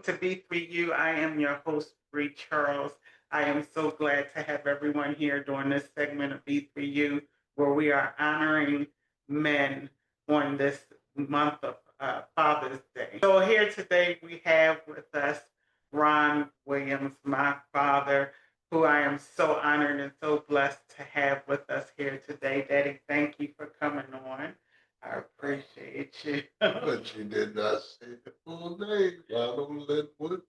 to B3U. I am your host, Bree Charles. I am so glad to have everyone here during this segment of B3U where we are honoring men on this month of Father's Day. So here today we have with us Ron Williams, my father, who I am so honored and so blessed to have with us here today. Daddy, thank you for coming on. I appreciate you. But you did not say the full name, Ronald Linwood.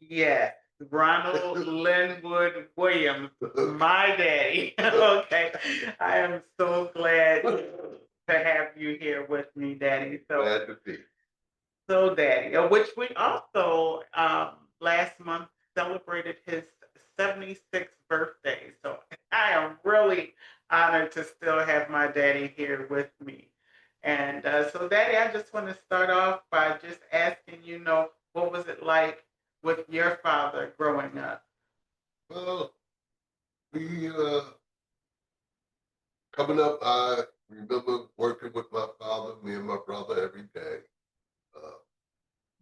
Yes, Ronald Linwood Williams, my daddy. Okay, I am so glad to have you here with me, Daddy. Glad to be. So Daddy, which we also last month celebrated his 76th birthday. So I am really honored to still have my daddy here with me. And so, Daddy, I just want to start off by just asking, what was it like with your father growing up? Well, we coming up, I remember working with my father, me and my brother every day. Uh,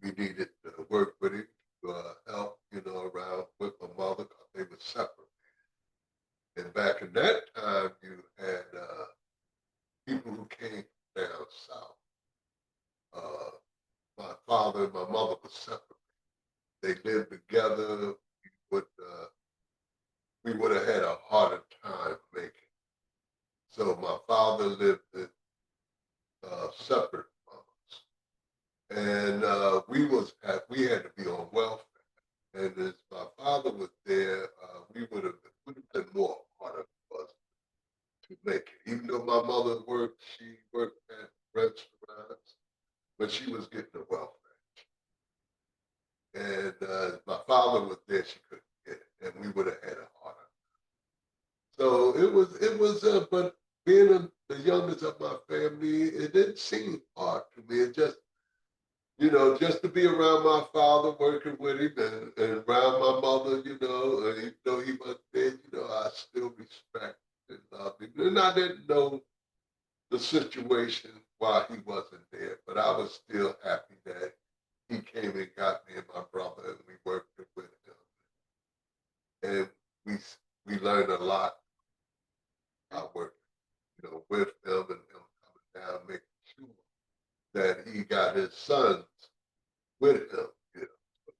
we needed to work with him to help, around with my mother because they were separate. And back in that time, you had people who came down south. Uh, my father and my mother were separate. They lived together. Would we would have had a harder time making. So my father lived in separate mothers, and we had to be on welfare. And as my father was there, we would have been more harder for us to make it. Even though my mother she worked at restaurants, but she was getting the welfare. And my father was there, she couldn't get it, and we would have had a harder. So but being the youngest of my family, it didn't seem hard to me. It just, just to be around my father, working with him, and around my mother, even though he was dead, I still respect and love him. And I didn't know the situation while he wasn't there, but I was still happy that he came and got me and my brother, and we worked with him. And we learned a lot. I worked, with him and him coming down, making sure that he got his sons with him. So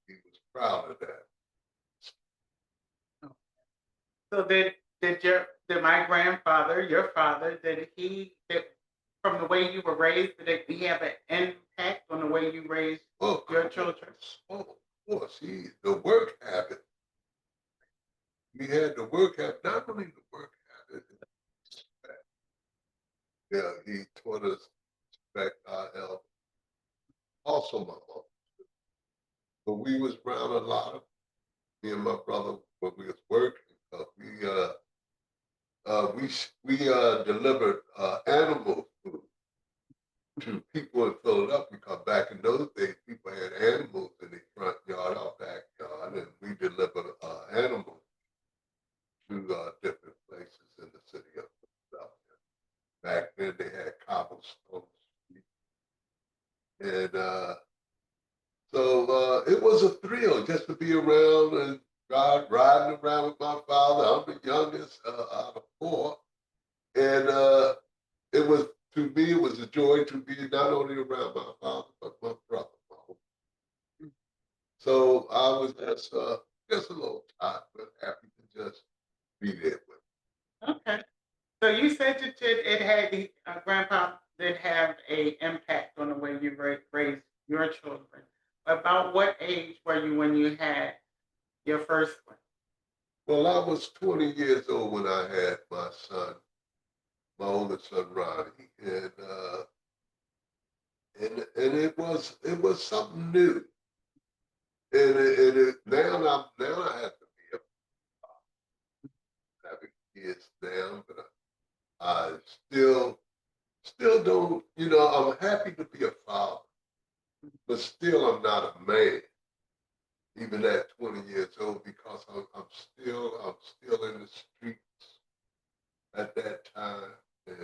he was proud of that. So did my grandfather, your father, from the way you were raised, did he have an impact on the way you raised your children? Oh, of course. The work habit. We had the work habit, not only the work habit. Yeah, he taught us respect our elders. Also, my mom. But we was around a lot of me and my brother when we was working. We delivered animal food to people in Philadelphia because back in those days, people had animals in their front yard, our backyard, and we delivered animals to different places in the city of Philadelphia. Back then, they had cobblestone streets, and so it was a thrill just to be around and riding around with my father. I'm the youngest out of four, and to me, it was a joy to be not only around my father but my brother. So I was just a little tired, but happy to just be there with Him. Okay. So you said that Grandpa did have a impact on the way you raised your children. About what age were you when you had your first one? Well, I was 20 years old when I had my son, my oldest son Ronnie, and it was something new, now I have to be having kids now, but I still don't, I'm happy to be a father, but still I'm not a man, even at 20 years old, because I'm still in the streets at that time, and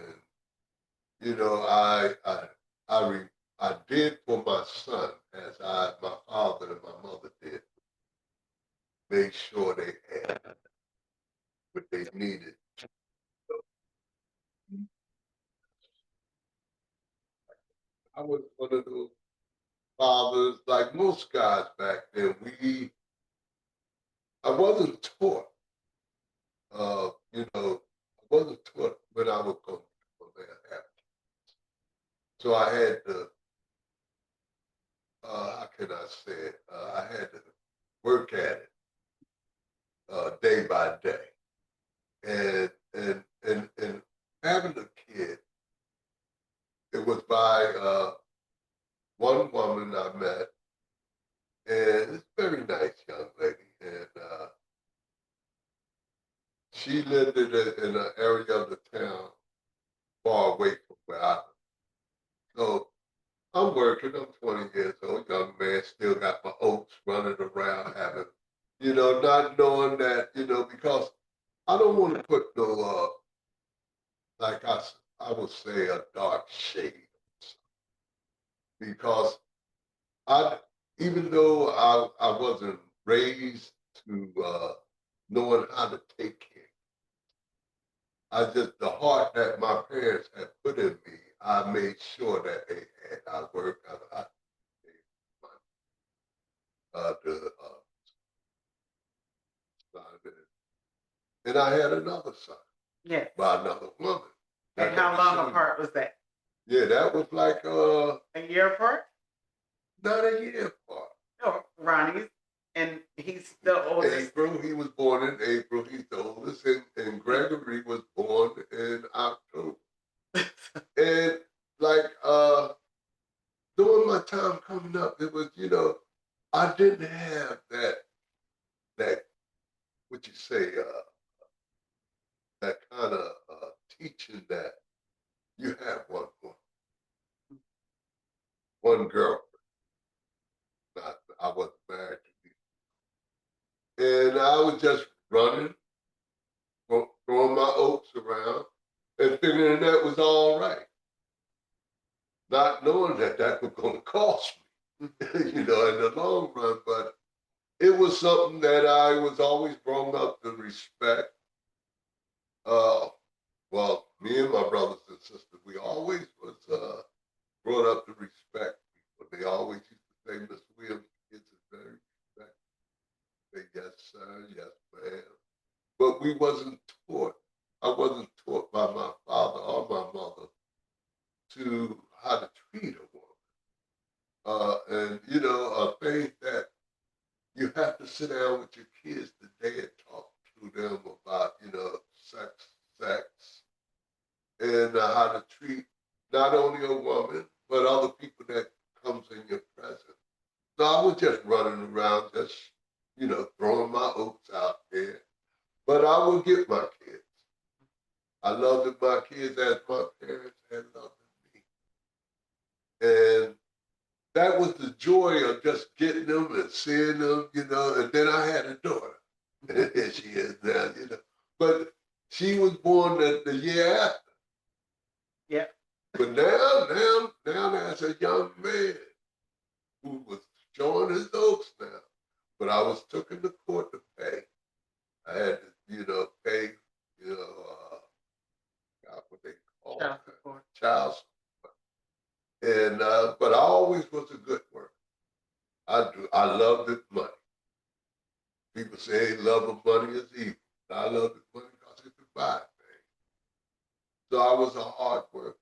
you know, I I I re, I did for my son as my father and my mother did. Made sure they had what they needed. I was one of those fathers, like most guys back then. I wasn't taught, I wasn't taught when I was going to have. So I had to, how can I say it? I had to work at it day by day, and having a kid, it was by one woman I met, and it's a very nice young lady, and she lived in an area of the town far away from where I live. So I'm working, I'm 20 years old, young man, still got my oats running around, having, not knowing that, because I don't want to put no, like I would say, a dark shade, because I, even though I wasn't raised to knowing how to take care, the heart that my parents had put in me, I made sure that they had. I worked, I the son, and I had another son. Yes. By another woman. And how long apart was that? Yeah, that was like a year apart? Not a year apart. No, Ronnie's, and he's the oldest. April, he was born in April. He's the oldest, and Gregory was born in October. And like during my time coming up, it was, I didn't have that what you say, that kind of teaching that you have one girlfriend. I wasn't married to you. And I was just running, throwing my oats around, and figuring that was all right. Not knowing that was going to cost me, in the long run. But it was something that I was always brought up to respect. Well, me and my brothers and sisters, we always was brought up to respect people. They always used to say, Mr. Williams, kids are very respectful. Say, yes, sir, yes, ma'am. But we wasn't taught. I wasn't taught by my father or my mother to how to treat a woman. And a thing that you have to sit down with your kids today and talk to them about, sex, and how to treat not only a woman but other people that comes in your presence. So I was just running around, just throwing my oats out there. But I will get my kids. I loved my kids as my parents had loved me. And that was the joy of just getting them and seeing them, and then I had a daughter. And here she is now, But she was born the year after. Yeah. But now there's a young man who was showing his oats now. But I was taken to court to pay. I had to, pay, what they call Child support. Child support. And but I always was a good worker. I loved it money. People say love of money is evil. I loved it money because it could buy things. So I was a hard worker.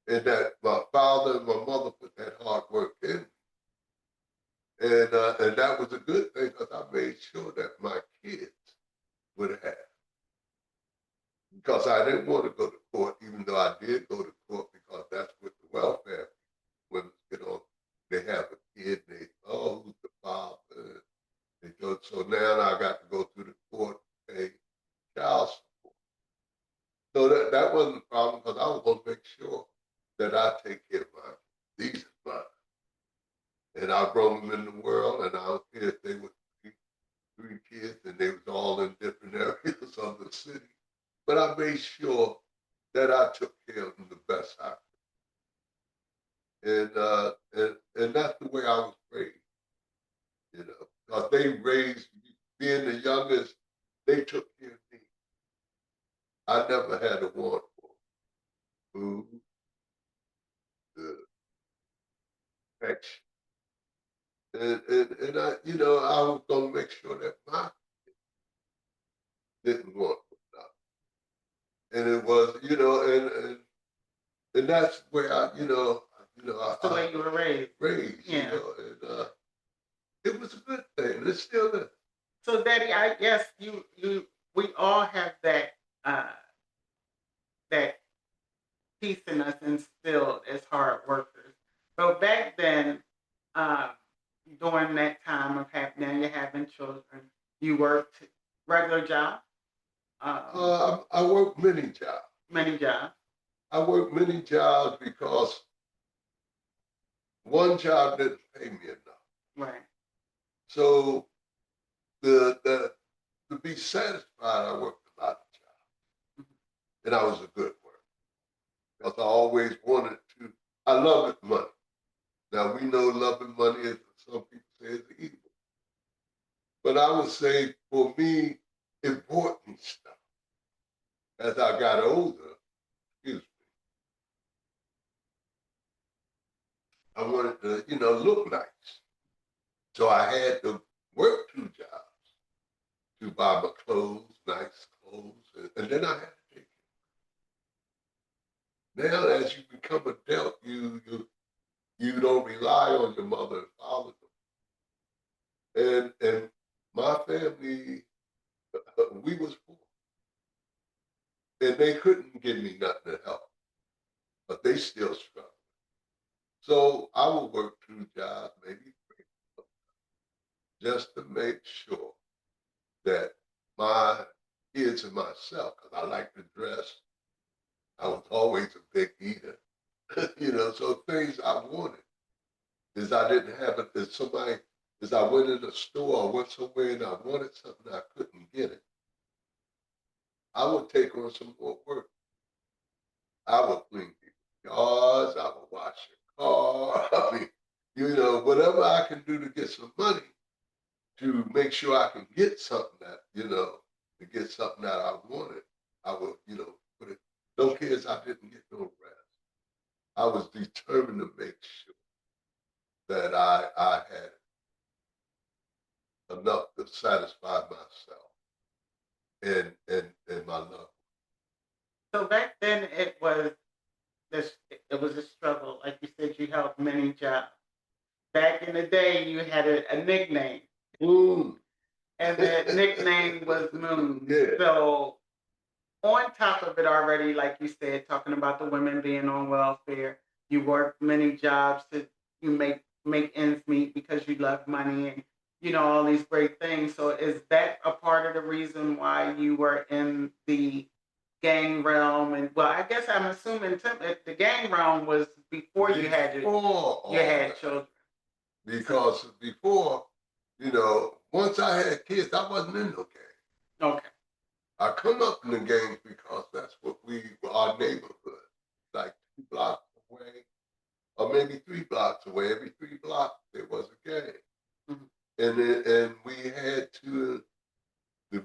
And that my father and my mother put that hard work in. And that was a good thing because I made sure that my kids would have. Because I didn't want to go to court, even though I did go to court, because that's what the welfare women get on. They have a kid, and who's the father? They go, so now I got to go through the court and pay child support. So that wasn't a problem because I was going to make sure that I take care of mine. These are mine. And I brought them in the world, and I don't care if they were three kids, and they was all in different areas of the city. But I made sure that I took care of them the best I could. And because they raised, being the youngest, they took care of me. I never had a want for food, the affection. And I, I was going to make sure that my didn't want for nothing. And it was, and that's where That's the way you were raised. raised, Yeah. and it was a good thing. It still is. So, Daddy, I guess we all have that piece in us instilled as hard workers. But back then, uh, during that time of now you're having children, you worked regular jobs, I worked many jobs. many jobs. I worked many jobs because one job didn't pay me enough. Right. So the to be satisfied, I worked a lot of jobs, and I was a good worker because I always wanted to. I loved money. Now we know loving money is, some people say, is evil, but I would say for me, it brought me stuff. As I got older, excuse me, I wanted to, look nice, so I had to work 2 jobs to buy my clothes, nice clothes, and then I had to take it. Now, as you become adult, you don't rely on your mother and father. And my family, we was poor, and they couldn't give me nothing to help, but they still struggled. So I would work 2 jobs, maybe 3, just to make sure that my kids and myself, because I like to dress, I was always a big eater, so things I wanted is I didn't have it. As somebody, as I went in a store or went somewhere and I wanted something, I couldn't get it, I would take on some more work. I would clean people's yards, I would wash your car. I mean, whatever I can do to get some money to make sure I can get something that, to get something that I wanted, I would, put it. Don't care if I didn't get no rest. I was determined to make sure that I had enough to satisfy myself and my love. So back then it was a struggle. Like you said, you held many jobs. Back in the day, you had a nickname, Mm. and that nickname was Moon. Yeah. So on top of it already, like you said, talking about the women being on welfare, you worked many jobs to you make ends meet because you love money and all these great things. So is that a part of the reason why you were in the gang realm? And well, I guess I'm assuming the gang realm was before you had children. Because before, once I had kids, I wasn't in no gang. Okay. I come up in the gangs because that's what our neighborhood, like 2 blocks away, or maybe 3 blocks away. Every 3 blocks there was a gang, and we had to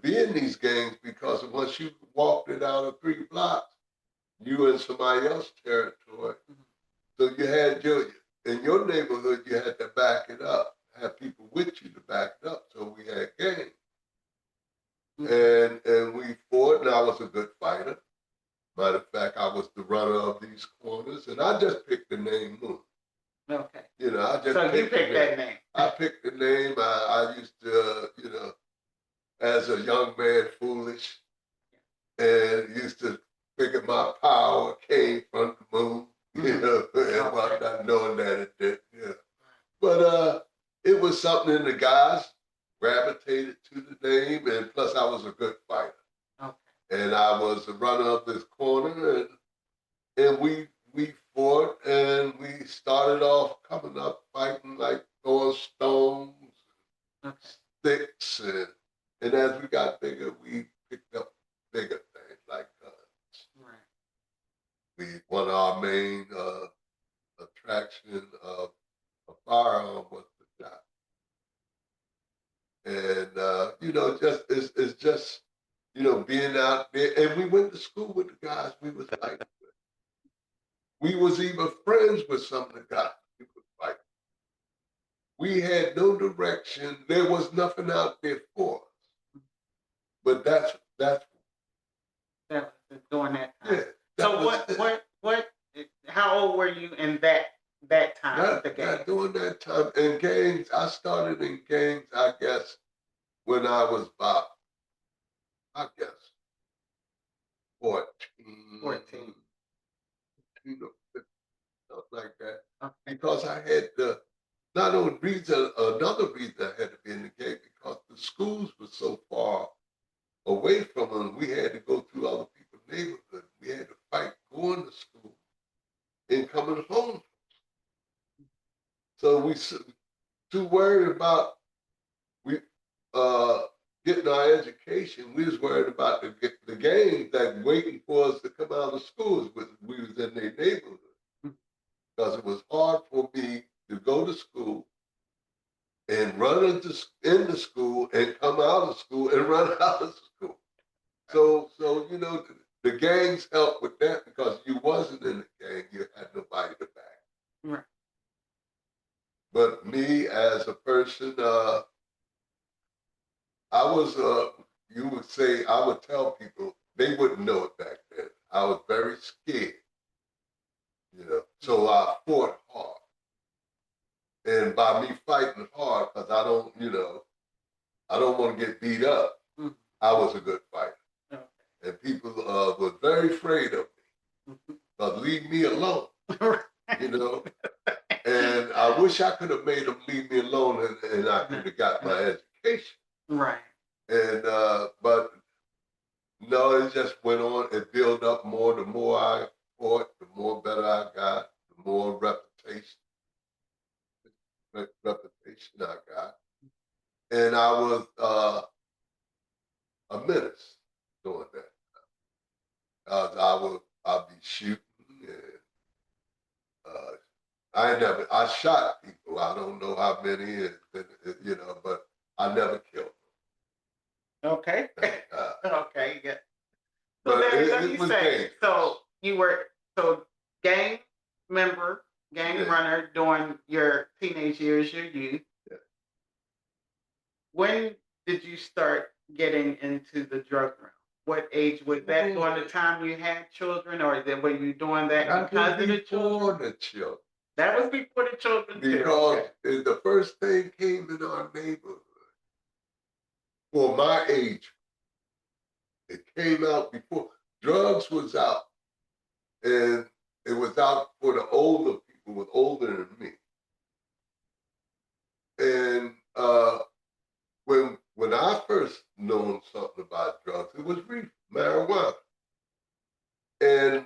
be in these gangs because once you walked it out of 3 blocks, you in somebody else's territory. So you had in your neighborhood, you had to back it up, have people with you to back it up. So we had gangs. And we fought, and I was a good fighter. Matter of fact, I was the runner of these corners, and I just picked the name Moon. Okay. I just so you picked that name. I picked the name. I used to, as a young man, foolish, and used to figure my power came from the moon, and while not knowing that it did, yeah. But it was something in the guys gravitated to the name, and plus I was a good fighter. Okay. And I was the runner of this corner, and we fought, and we started off coming up fighting like throwing stones, sticks, and as we got bigger, we picked up bigger things like guns. Right. One of our main attraction of a firearm was the shot. it's just, being out there. And we went to school with the guys we was fighting with. We was even friends with some of the guys we was fighting. We had no direction. There was nothing out there for us. But that's That was during that time. yeah. So how old were you in that time with the gangs? During that time in gangs, I started in gangs, I guess, when I was about, I guess, 14, 14. 15 or 15, something like that. Okay. Because I had not only reason, another reason I had to be in the gang because the schools were so far away from them. We had to go through other people's neighborhoods. We had to fight going to school and coming home. So we too worried about we getting our education. We was worried about the gangs that waiting for us to come out of schools. We was in their neighborhood because it was hard for me to go to school and run into school and come out of school and run out of school. So the gangs helped with that because you wasn't in the gang, you had nobody to back. Right. But me as a person, I was you would say I would tell people they wouldn't know it back then. I was very scared, so I fought hard. And by me fighting hard, because I don't want to get beat up, I was a good fighter. Okay. And people were very afraid of me. But leave me alone, And I wish I could have made them leave me alone and I could have got my education. Right. And but no, it just went on. It built up more. The more I fought, the more better I got, the more reputation I got. And I was a menace doing that. I'd be shooting and I shot people. I don't know how many, but I never killed them. Okay. Okay. Yeah. So But let me was say, dangerous. so you were gang member, gang runner during your teenage years, your youth. Yeah. When did you start getting into the drug realm? What age was that? During the time you had children, or were you doing that because of the children? The children. That was before the children too. Because the first thing came in our neighborhood for my age. It came out before drugs was out, and it was out for the older people, was older than me. And when I first known something about drugs, it was marijuana. And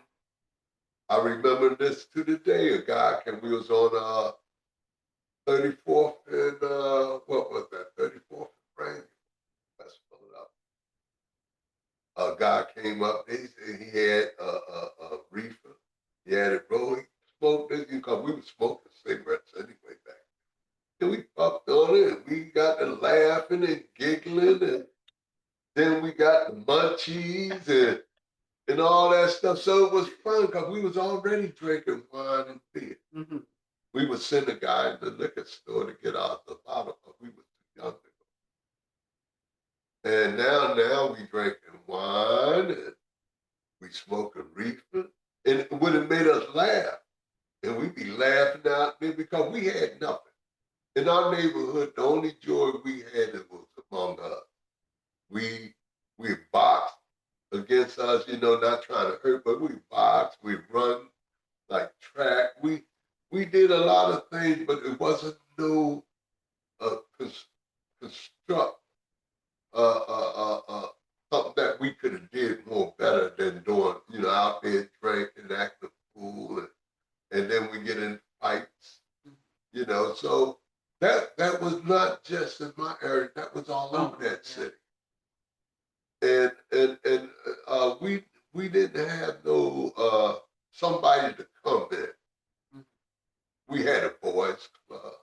I remember this to the day. A guy we was on 34th and what was that? 34th and Frank. Let's pull it up. A guy came up. He said he had a reefer. He had it rolling. Smoked it because we were smoking cigarettes anyway back then. And we puffed on it, and we got to laughing and giggling, and then we got the munchies and all that stuff. So it was fun because we was already drinking wine and beer. Mm-hmm. We would send a guy in the liquor store to get out the bottle because we were too young to go. And now we drinking wine and we smoking reefer. And it would have made us laugh. And we'd be laughing out there because we had nothing. In our neighborhood, the only joy we had was among us. We boxed against us, not trying to hurt, but we boxed, we run like track. We did a lot of things, but it wasn't no construct something that we could have did more better than doing, out there drinking, acting a fool, and then we get in fights, So that was not just in my area; that was all over that city. And we didn't have no somebody to come in. We had a boys' club.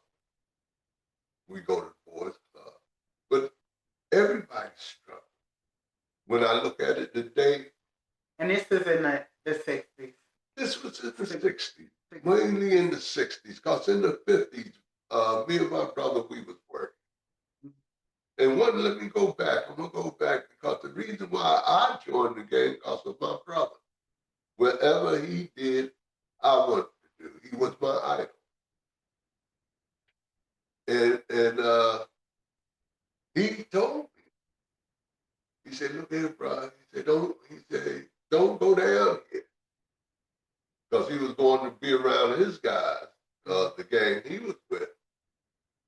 We go to the boys' club, but everybody struggle. When I look at it today, And this is in the 60s. this was in the 60s, mainly in the 60s, because in the 50s, me and my brother, we was working. And let me go back. I'm going to go back because the reason why I joined the game because of my brother. Whatever he did, I wanted to do. He was my idol. And he told me, he said, look here, bro. He said, don't go down here. Because he was going to be around his guys, the gang he was with.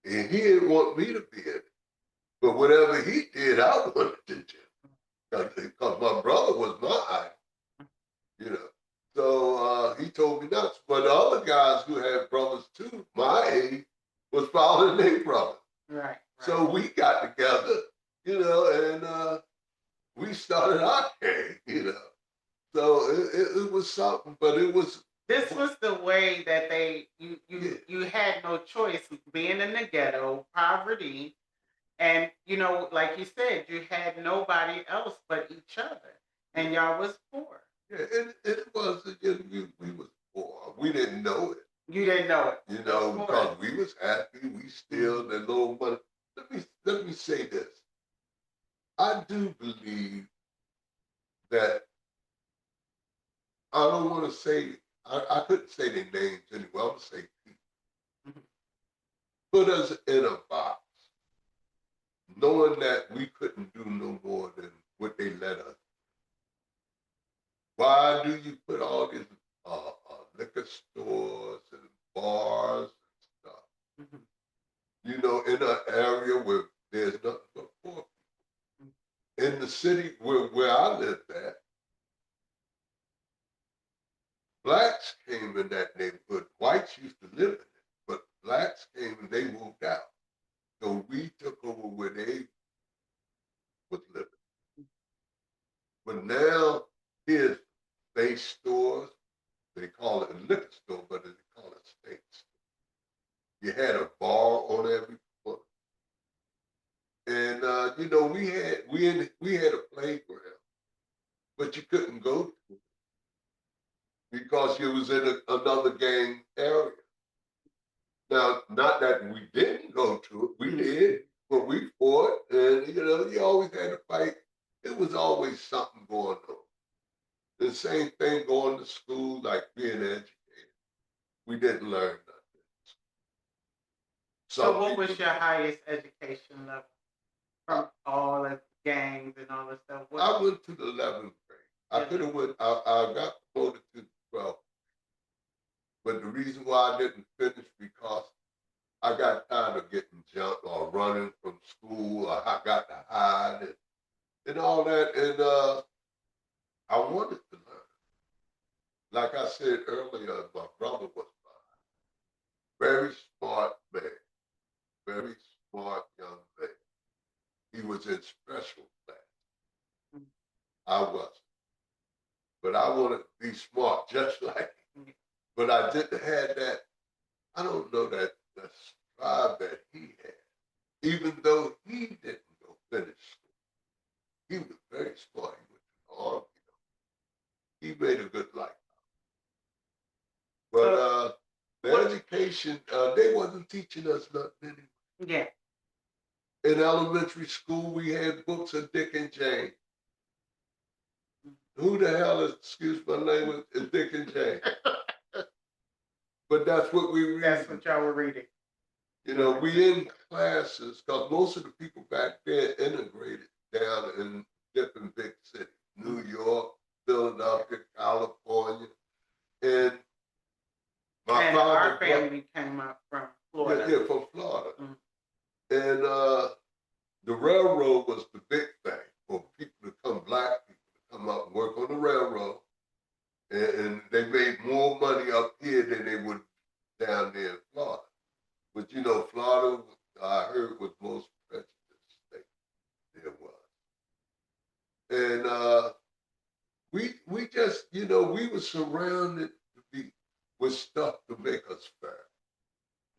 And he didn't want me to be in it. But whatever he did, I wanted to do. Because my brother was my idol, you know. So he told me not to. But the other guys who had brothers too, my age, was following their brothers. Right. So we got together, you know, and we started our gang, you know. So it was something, but it was. This was the way that you had no choice being in the ghetto, poverty, and like you said, you had nobody else but each other, and y'all was poor. Yeah, and it was we was poor. We didn't know it. You didn't know it, you know, because we was happy. We still the little money. Let me say this. I do believe that I don't want to say I couldn't say their names anyway. I'm gonna say people. Put us in a box, knowing that we couldn't do no more than what they let us. Why do you put all these liquor stores and bars and stuff? You know, in an area where there's nothing but poor people. In the city where I lived at, blacks came in that neighborhood. Whites used to live in it, but blacks came and they moved out. So we took over where they was living. But now here's base stores. They call it a liquor store, but they call it a steak store. You had a bar on every foot. And you know, we had a playground, but you couldn't go to it because you was in another gang area. Now, not that we didn't go to it, we did, but we fought, and you know, you always had to fight. It was always something going on. The same thing going to school, like being educated. We didn't learn nothing. So what was your highest education level from all the gangs and all the stuff? I went to the 11th grade. I could have went. I got promoted to the 12th. But the reason why I didn't finish because I got tired of getting jumped or running from school. Or I got to hide and all that, and I wanted to learn. Like I said earlier, my brother was very smart man, very smart young man. He was in special class. I wasn't. But I wanted to be smart just like him. But I didn't have that, I don't know, that drive that he had. Even though he didn't go finish school. He was very smart. He went to the army. He made a good life. But the education, they wasn't teaching us nothing anyway. Yeah. In elementary school, we had books of Dick and Jane. Who the hell is, excuse my language, is Dick and Jane? But that's what we read. That's what y'all were reading. You know, we in classes, because most of the people back there integrated down in different big cities. New York, Philadelphia, California. And our family came up from Florida. Yeah, from Florida. And the railroad was the big thing for people to come, black people to come up and work on the railroad. And they made more money up here than they would down there in Florida. But you know, Florida, I heard, was most prejudiced state there was. And we just, you know, we were surrounded with stuff to make us fair.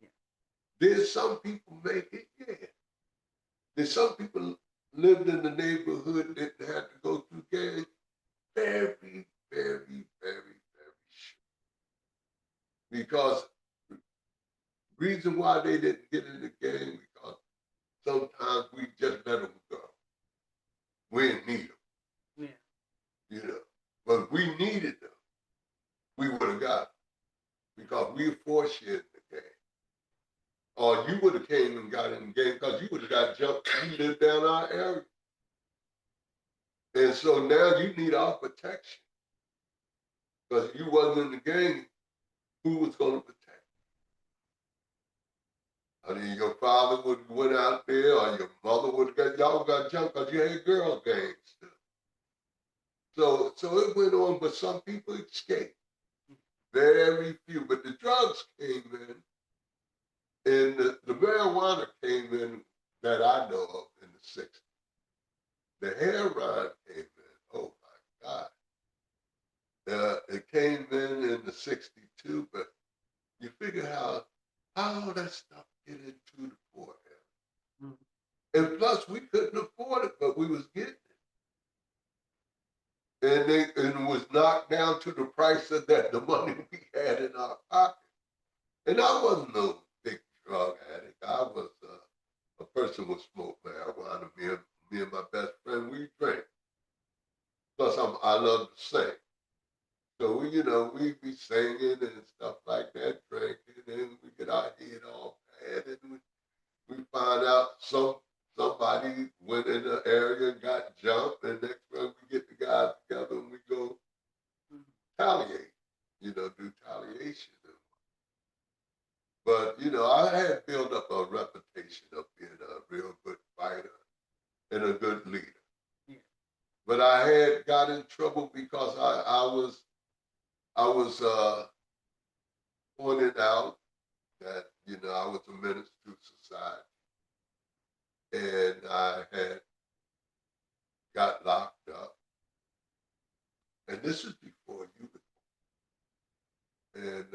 Yeah. Did some people make it? Yeah. Did some people lived in the neighborhood, didn't have to go through gangs. Very, very, very, very short. Because reason why they didn't get in the game because sometimes we just let them go. We didn't need them, Yeah. you know. But if we needed them, we would have got them because we forced you in the game. Or you would have came and got in the game because you would have got jumped. You lived down our area. And so now you need our protection. Because if you wasn't in the game, who was going to protect you? I mean, your father would have went out there or your mother would have got, y'all got jumped because you had girl gangs. So it went on, but some people escaped. Very few. But the drugs came in, and the marijuana came in that I know of in the 60s. The heroin came in. Oh my God. It came in the 62, but you figure how that stuff get into the poor area. Mm-hmm. And plus we couldn't afford it, but we was getting it. And it was knocked down to the price of that, the money we had in our pocket. And I wasn't no big drug addict. I was a person who smoked marijuana. Me and my best friend, we drank. Plus, I love to sing. So we'd be singing and stuff like that, drinking, and we get our head all bad, and we find out somebody went in the area and got jumped, and next time we get the guys together and we go retaliate, do retaliation. But, I had built up a reputation of being a real good fighter and a good leader. Yeah. But I had got in trouble because I was pointed out that, I was a menace to society. And I had got locked up. And this is before you were born.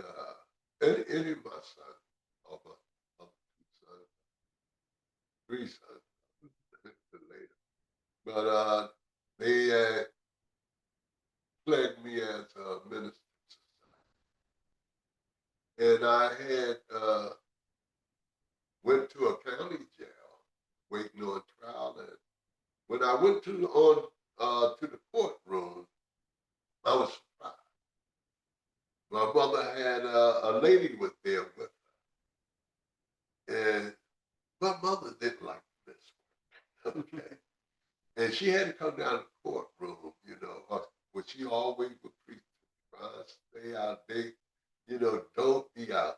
And any of my sons, all my other 2 sons, 3 sons, later. But they had flagged me as a menace to society. And I had went to a county jail waiting on trial. And when I went to the courtroom, I was surprised. My mother had a lady was there with her. And my mother didn't like this one. Okay. And she had to come down to the courtroom, but she always would preach to me, stay out there, don't be out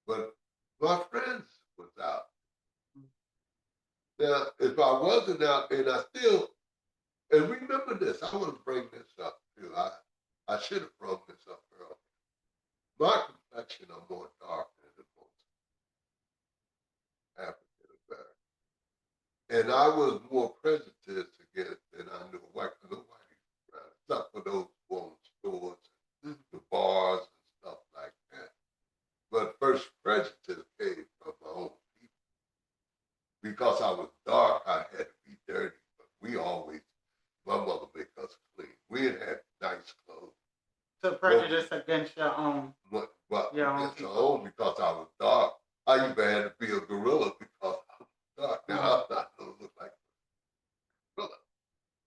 there. But my friends was out. Now, if I wasn't out there, and I still, and remember this, I want to bring this up too. I should have brought this up earlier. My complexion are more dark than most African American. And I was more prejudiced against than I knew white, because nobody around, except for those who own stores, the bars and stuff like that. But first prejudice came from my own people. Because I was dark, I had to be dirty. But my mother made us clean. We didn't have nice clothes. So prejudice against your own. Your own because I was dark. I even had to be a gorilla because I was dark. Now I'm not going to look like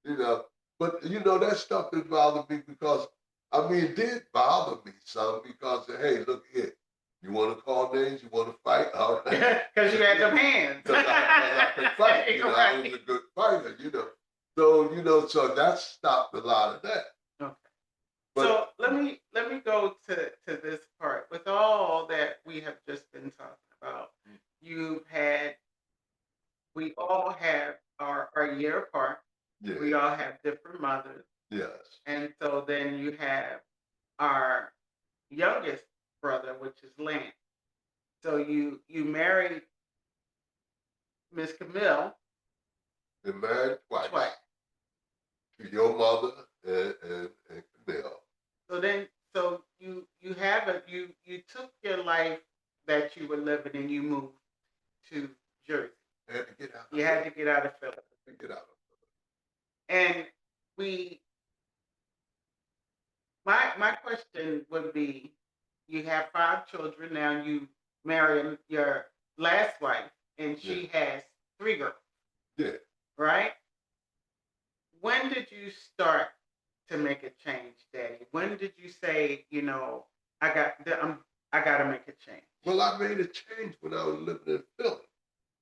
a gorilla. But that stuff didn't bother me because, it did bother me some because, hey, look here. You want to call names? You want to fight? All right. Because you had them hands. Because I could fight. I was a good fighter, So, so that stopped a lot of that. Okay. But, so let me go to this part. With all that we have just been talking about, we all have our year apart. Yeah. We all have different mothers. Yes. And so then you have our youngest brother, which is Lance. So you married Miss Camille. Been married twice. To your mother and Camille. So you took your life that you were living and you moved to Jersey. I had to get out. You had to get out of Philly. Get out of And we, my question would be, you have 5 children now. You married your last wife, and she has 3 girls. Yeah. Right? When did you start to make a change, Daddy? When did you say, I got to make a change? Well, I made a change when I was living in Philly.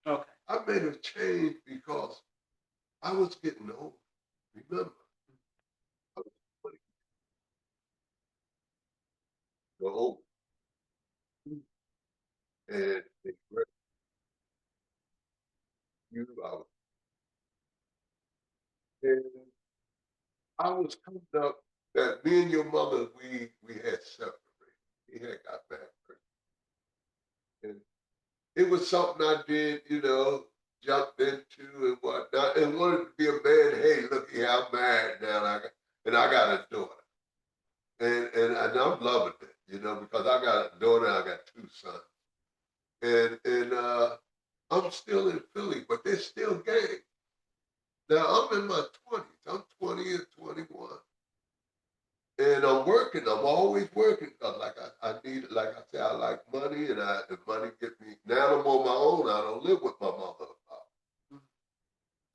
Okay. I made a change because I was getting old. Remember, I was 20 years old, and they grabbed you out. And I was coming up that me and your mother, we had separated. We had got back. And it was something I did, jumped into and whatnot, and wanted to be a man. Hey, look here, I'm married now, and I got a daughter, and I'm loving it, because I got a daughter, and I got 2 sons, and I'm still in Philly, but they're still gang. Now I'm in my 20s. I'm 20 and 21. And I'm working. I'm always working because, like I need, like I say, I like money, and money get me. Now I'm on my own. I don't live with my mother or father.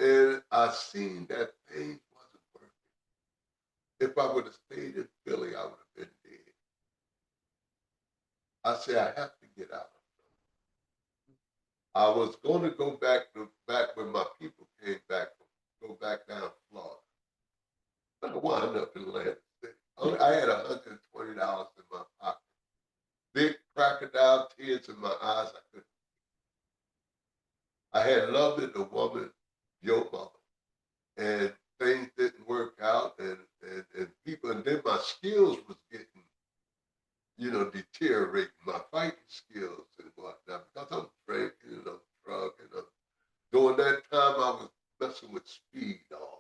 And I seen that things wasn't working. If I would have stayed in Philly, I would have been dead. I said I have to get out. I was going to go back when my people came back, go back down to Florida. But I wound up in Atlantic City. I had $120 in my pocket. Big crocodile tears in my eyes. I had loved it, the woman, your mother, and things didn't work out, and people, and then my skills was getting, deteriorating, my fighting skills and whatnot, because I'm drinking and I'm drugging. During that time, I was messing with speed also.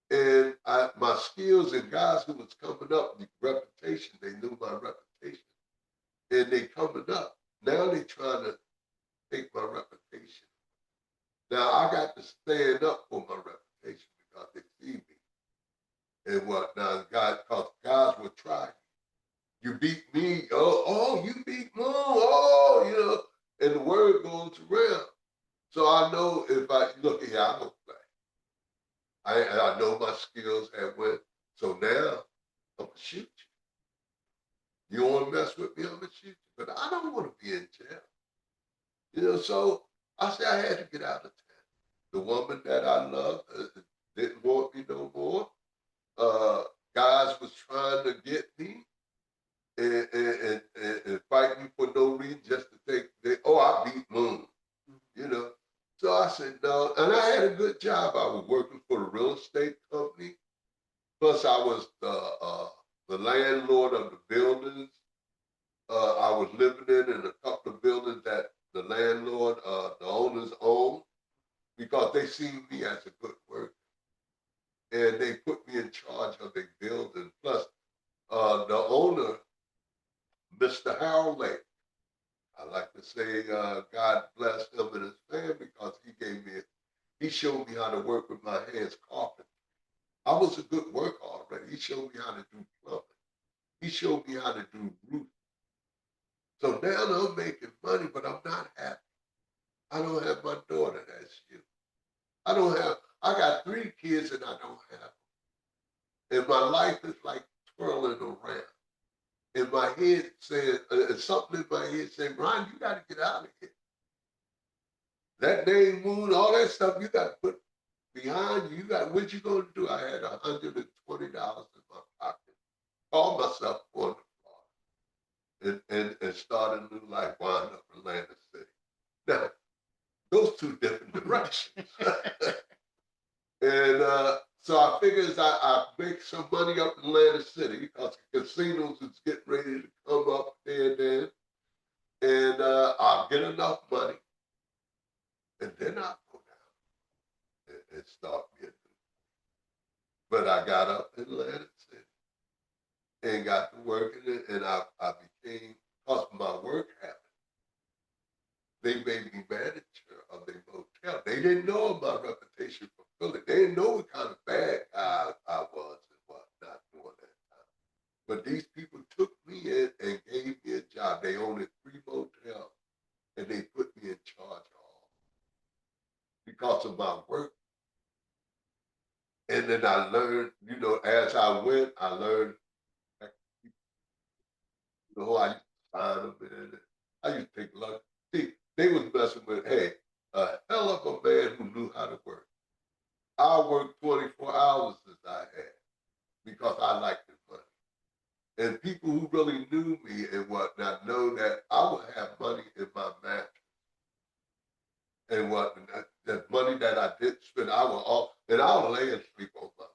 And my skills and guys who was coming up, the reputation, they knew my reputation. And they coming up. Now they trying to take my reputation. Now I got to stand up for my reputation because they see me. And whatnot, because guys will try you. You beat me, you beat Moon, and the word goes around. So I know if I look here, I don't play. I know my skills have went. So now I'm gonna shoot you. You want to mess with me? I'm gonna shoot you. But I don't want to be in jail. So I said I had to get out of town. The woman that I loved didn't want me no more. Guys was trying to get me and fight me for no reason, just to I beat Moon. So I said no, and I had a good job. I was working for the real estate company. Plus, I was the landlord of the buildings. I was living in a couple of buildings that the landlord, the owners owned, because they seen me as a good worker. And they put me in charge of their building. Plus, the owner, Mr. Harold Lake, I like to say God bless him and his family, because he showed me how to work with my hands carpentry. I was a good worker already. He showed me how to do plumbing. He showed me how to do roofing. So now I'm making money, but I'm not happy. I don't have my daughter that's you. I got 3 kids and I don't have them. And my life is like twirling around. In my head saying, something in my head saying, Ron, you got to get out of here. That name, Moon, all that stuff you got to put behind you. What you going to do? I had $120 in my pocket. Called myself on the floor and started a new life, wound up in Atlantic City. Now, those 2 different directions. And so I figured I make some money up in Atlantic City, because the casinos is getting ready to come up there and then. And I'll get enough money. And then I'll go down and start getting. But I got up in Atlantic City and got to working it, and I became, because of my work habit, they made me manager of their motel. tell. They didn't know my reputation for Philly. They didn't know what kind of bad guy I was and whatnot during that time. But these people took me in and gave me a job. They owned 3 motels, and they put me in charge of all because of my work. And then I learned, as I went, I learned, I used to sign them in. I used to take lunch. See, they was messing with, hey, a hell of a man who knew how to work. I worked 24 hours as I had because I liked the money. And people who really knew me and whatnot know that I would have money in my mattress and whatnot. The money that I did spend, I would lay and sleep on my.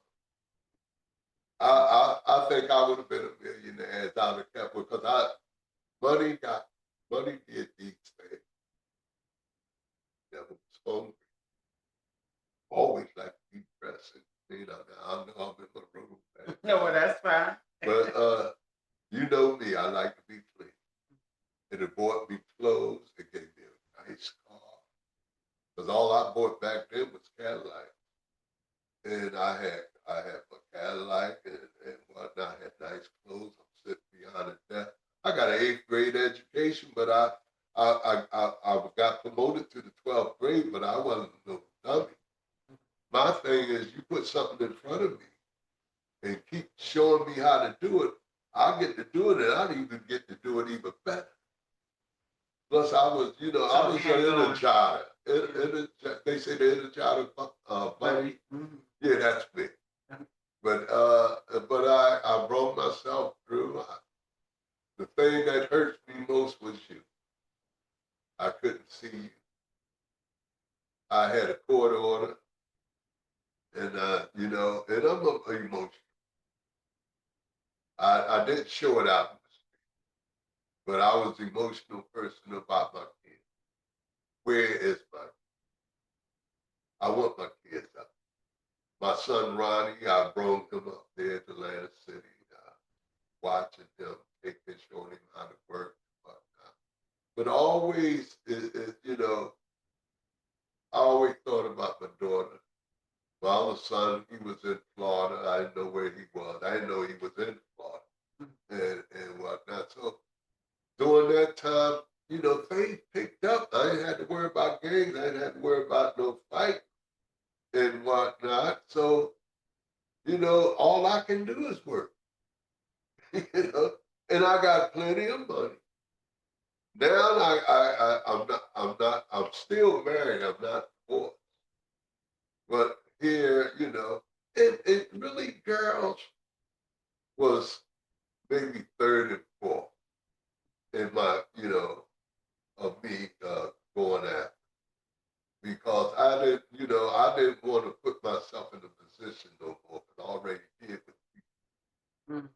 I think I would have been a millionaire as I would have kept because money did these things. Never was hungry. Always like to be dressing. I know I'm in my room. No, well, that's fine. But you know me, I like to be clean. And it bought me clothes, it gave me a nice car. Because all I bought back then was Cadillac. And I had my Cadillac and whatnot. I had nice clothes. I'm sitting behind a desk. I got an 8th grade education, but I got promoted to the 12th grade, but I wasn't no dummy. My thing is, you put something in front of me and keep showing me how to do it, I get to do it, and I'd even get to do it even better. Plus, I was an inner child. They say the inner child buddy. Mm-hmm. Yeah, that's me. But I brought myself through. The thing that hurts me most was you. I couldn't see you. I had a court order, and and I'm emotional. I didn't show it out, but I was an emotional person about my kids. Where is I want my kids up. My son Ronnie, I brought him up there to Atlantic City, watching him, showing him how to work and whatnot. But always, I always thought about my daughter. My other son, he was in Florida. I didn't know where he was. I didn't know he was in Florida and whatnot. So during that time, things picked up. I didn't have to worry about gangs. I didn't have to worry about no fight and whatnot. So, all I can do is work. And I got plenty of money. Now I'm still married. I'm not divorced. But here, it really, girls was maybe third and fourth in my, of me going after. Because I didn't want to put myself in a position no more because I already did with people. Mm.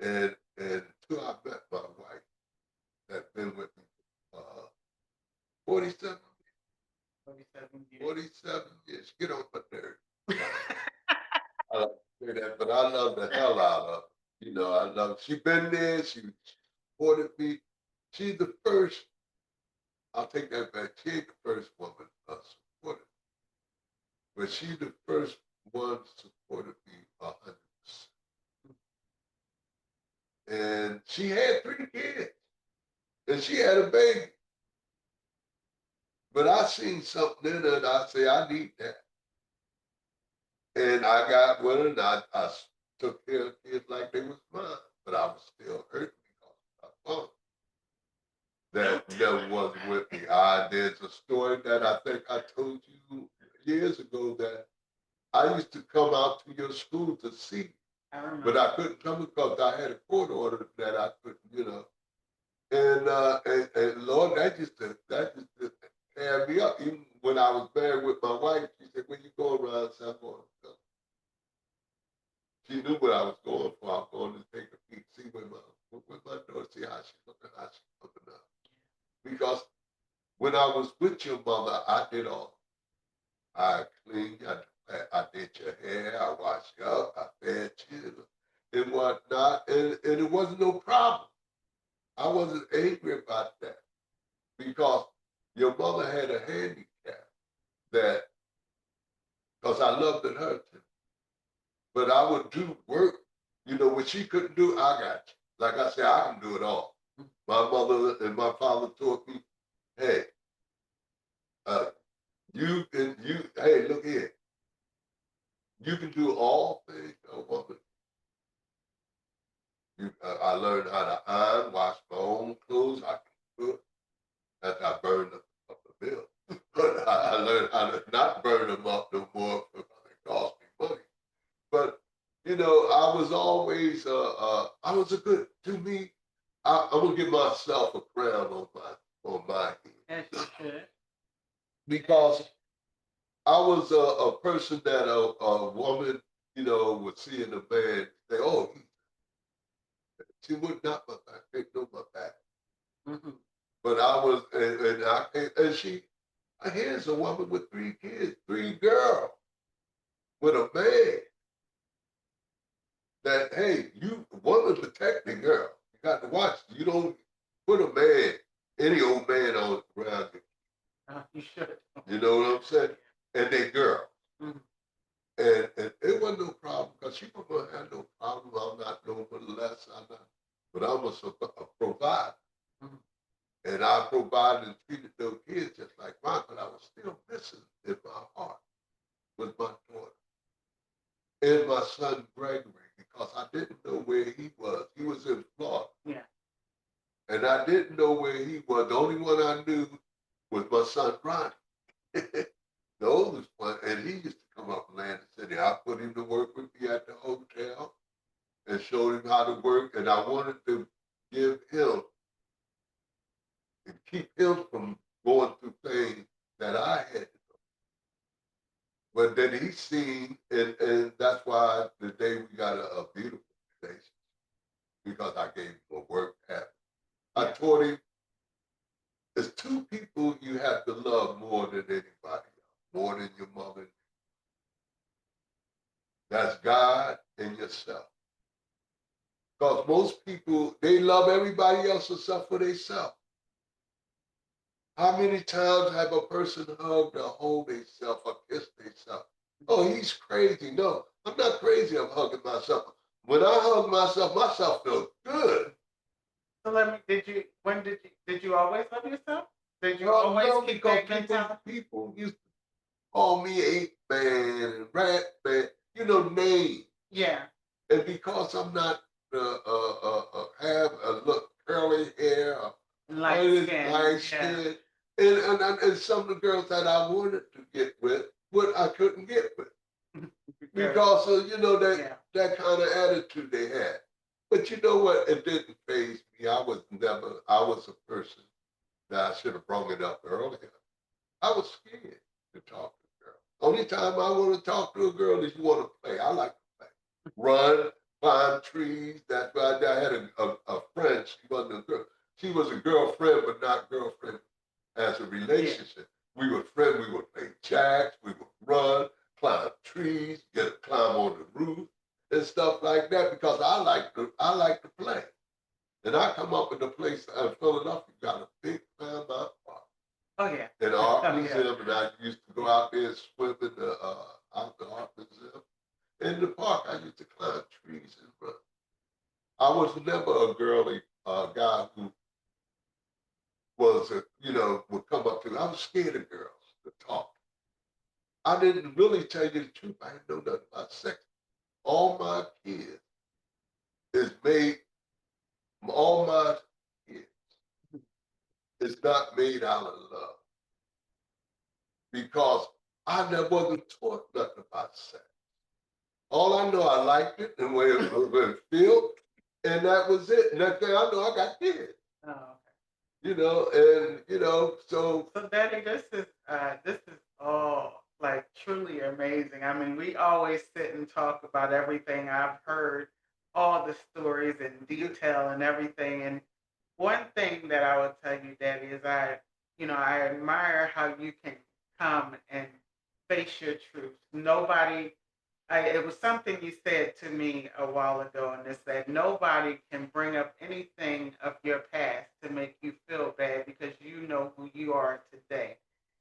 And until I met my wife that's been with me 47 years. 47 years. Get on my nerves. I like to say that, but I love the hell out of her. She been there, she supported me. She's the first, I'll take that back. She ain't the first woman supported me. But she's the first one supported me 100%. And she had 3 kids. And she had a baby. But I seen something in her and I say, I need that. And I got with her and I took care of kids like they was mine. But I was still hurting because of my mom. That never wasn't with me. There's a story that I think I told you years ago that I used to come out to your school to see. But I couldn't come because I had a court order that I couldn't, And Lord, that just tear me up. Even when I was married with my wife, she said, "When you going around?" I said, "I'm going to go." She knew what I was going for. I'm going to take a peek, see where my daughter, see how she's looking, how she's looking up. Because when I was with your mother, I did all. I cleaned, I did your hair, I washed you up, I fed you, and whatnot, and it wasn't no problem. I wasn't angry about that because your mother had a handicap. that, because I loved her too. But I would do work, what she couldn't do, I got you. Like I said, I can do it all. My mother and my father taught me, hey, hey, look here, you can do all things, woman. I learned how to iron, wash my own clothes. I can cook. After I burned up the bill. But I learned how to not burn them up no more because it cost me money. But I was always I was a good to me. I'm gonna give myself a crown on my head. Yes, you should. Because I was a person that a woman, would see in a man say, oh, she would not my back, take no my back. Mm-hmm. But I was, and here's a woman with 3 kids, 3 girls, with a man that, hey, you, woman protecting girl. You got to watch. You don't put a man, any old man on around you. You should. You know what I'm saying? And they girl. Mm-hmm. And it wasn't no problem because she wasn't going to have no problem. I'm not no less. I'm not. But I'm a provider. Mm-hmm. And I provided and treated those kids just like mine, but I was still missing in my heart with my daughter and my son Gregory because I didn't know where he was. He was in Florida. Yeah. And I didn't know where he was. The only one I knew was my son Ronnie, the oldest one. And he used to come up from Atlantic City. I put him to work with me at the hotel and showed him how to work. And I wanted to give him and keep him from going through things that I had to go. But then he seen, and that's why today we got a beautiful relationship because I gave him a work habit. I taught him there's 2 people you have to love more than anybody else, more than your mother. That's God and yourself. Because most people, they love everybody else except for themselves. How many times have a person hugged or hold themselves or kissed themselves? Oh, he's crazy. No, I'm not crazy. I'm hugging myself. When I hug myself feels good. So did you always love yourself? Did you always keep that mentality? People used to call me ape man and rat man, names. Yeah. And because I'm not have a look curly hair, light skin, and some of the girls that I wanted to get with, what I couldn't get with. Because of, that kind of attitude they had. But you know what? It didn't faze me. I was a person that I should have brought it up earlier. I was scared to talk to a girl. Only time I want to talk to a girl is you want to play. I like to play. Run, climb trees. That's why I had a friend. She wasn't a girl. She was a girlfriend, but not girlfriend as a relationship. Yeah. We were friends. We would play jacks. We would run, climb trees, climb on the roof and stuff like that because I like to play. And I come up with a place in Philadelphia, got a big Paramount Park. Oh yeah. In the art museum, and I used to go out there and swim in the art museum. In the park, I used to climb trees and run. I was never a girly guy who was, would come up to me. I was scared of girls to talk. I didn't really tell you the truth. I didn't know nothing about sex. All my kids is made, all my kids is not made out of love. Because I never wasn't taught nothing about sex. All I know, I liked it and where it felt, and that was it. Next thing I know, I got kids. Oh, okay. So Daddy, this is all like truly amazing. I mean, we always sit and talk about everything. I've heard all the stories in detail and everything. And one thing that I would tell you, Daddy, is I admire how you can come and face your truth. It was something you said to me a while ago, and it said nobody can bring up anything of your past to make you feel bad because you know who you are today.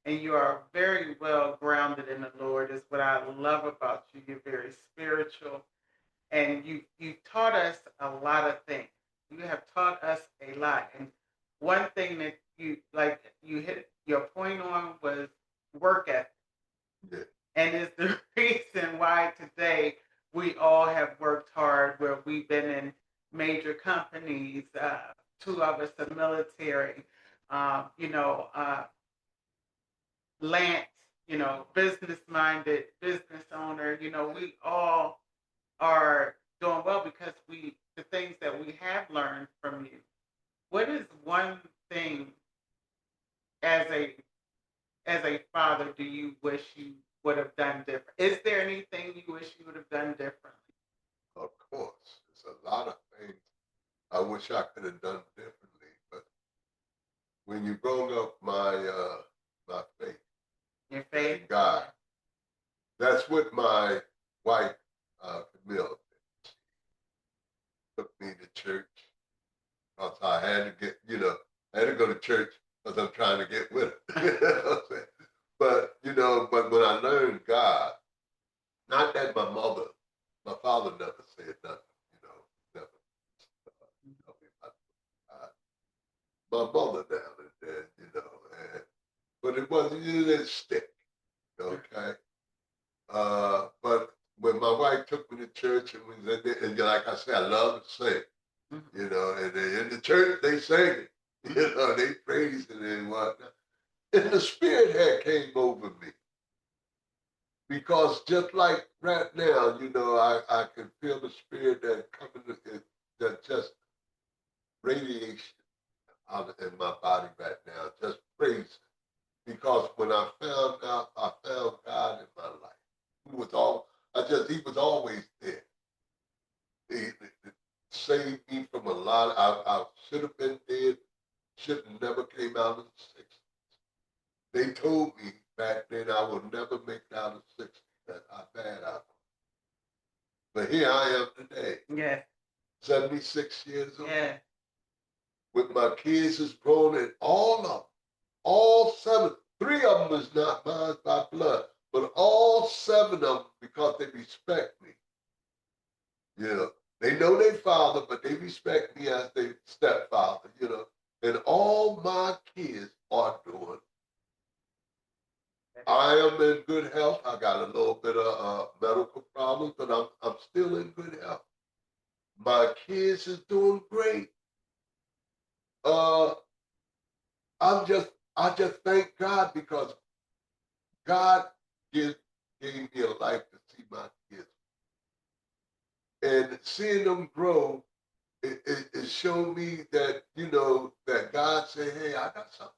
and you are very well grounded in the Lord. Is what I love about you. You're very spiritual, and you taught us a lot of things. You have taught us a lot, and one thing that you hit your point on was work ethic, Yeah. and is the reason why today we all have worked hard. Where we've been in major companies, two of us are military. You know, Lance, business minded business owner. We all are doing well because the things that we have learned from you. What is one thing as a father do you wish you would have done different? Is there anything you wish you would have done differently? Of course, there's a lot of things I wish I could have done differently, but when you brought up my faith Your faith? in God, that's what my wife Camille took me to church because I had to get, I had to go to church because I'm trying to get with her. You know what I'm saying? But when I learned God, not that my father never said nothing, never told me about God. My mother now and then, but it wasn't, it didn't stick, okay? But when my wife took me to church and we was in there, and like I said, I love to sing, and they, in the church they sang it, they praised it and whatnot. And the spirit had came over me. Because just like right now, I can feel the spirit that coming, that just radiation out in my body right now, just praise. Because when I found out, I found God in my life. He was always there. He saved me from a lot. I should have been dead, should have never came out of the 60s. They told me back then I would never make it out of 60 that how bad I was. But here I am today. Yeah. 76 years old. Yeah. With my kids is grown and all seven, three of them is not mine by blood, but all seven of them because they respect me. They know their father, but they respect me as their stepfather, and all my kids are doing. I am in good health. I got a little bit of medical problems, but I'm still in good health. My kids is doing great. Uh, I just thank God because God gave me a life to see my kids, and seeing them grow, it showed me that that God said, "Hey, I got something."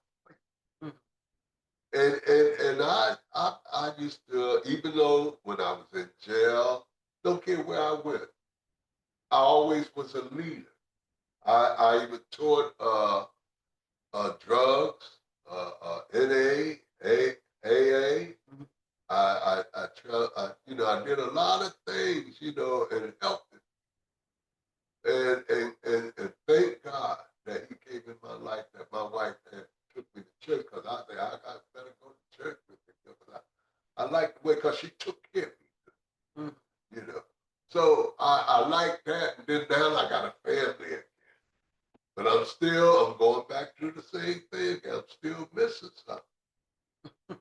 And I used to, even though when I was in jail, don't care where I went, I always was a leader. I even taught drugs, NA, AA. I did a lot of things, and it helped it. And thank God that He came in my life, that my wife had took me to church, because I said I better go to church with her because I like the way, because she took care of me, So I like that, and then now I got a family again. But I'm going back through the same thing. I'm still missing something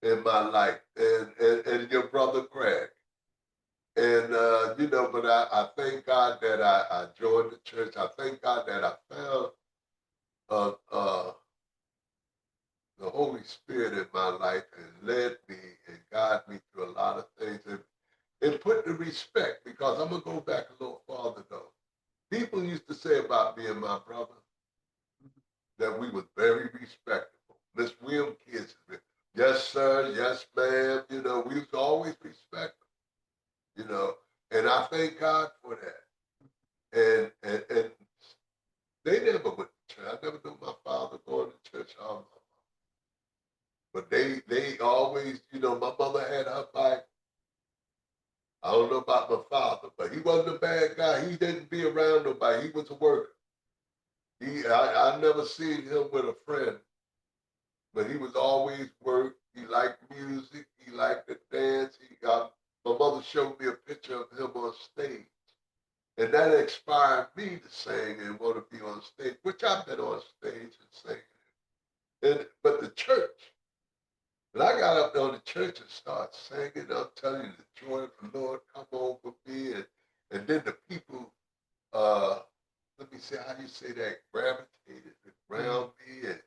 in my life, and your brother Craig. And, but I thank God that I joined the church. I thank God that I found the Holy Spirit in my life and led me and guided me through a lot of things. And put the respect, because I'm going to go back a little farther, though. People used to say about me and my brother that we was very respectable. Miss Williams kids, yes, sir, yes, ma'am. We was always respectful. And I thank God for that. And they never went to church. I never knew my father going to church. But they always, my mother had her Bible. I don't know about my father, but he wasn't a bad guy. He didn't be around nobody. He was a worker. I never seen him with a friend but he was always work. He liked music. He liked to dance. He got, my mother showed me a picture of him on stage. And that inspired me to sing and want to be on stage, which I've been on stage and singing. But the church, when I got up there on the church and started singing, I'm telling you, the joy of the Lord come over me. And then the people, let me say, how do you say that, gravitated around me and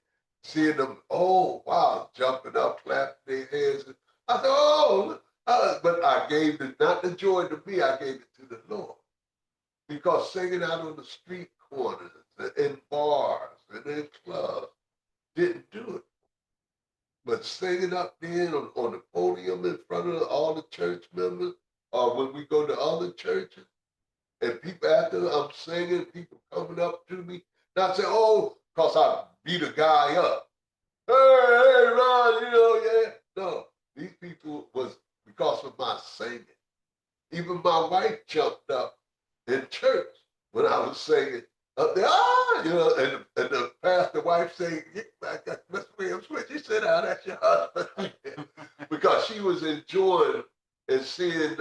seeing them, oh, wow, jumping up, clapping their hands. I said, oh, but I gave it, not the joy to me, I gave it to the Lord. Because singing out on the street corners, and in bars, and in clubs, didn't do it. But singing up there on the podium in front of all the church members, or when we go to other churches, and people after I'm singing, people coming up to me, not say, oh, because I beat a guy up. Hey, Ron, yeah. No, these people was because of my singing. Even my wife jumped up in church when I was singing up there, and the pastor wife saying, Mr. Williams, would you sit down? That's your husband. Because she was enjoying and seeing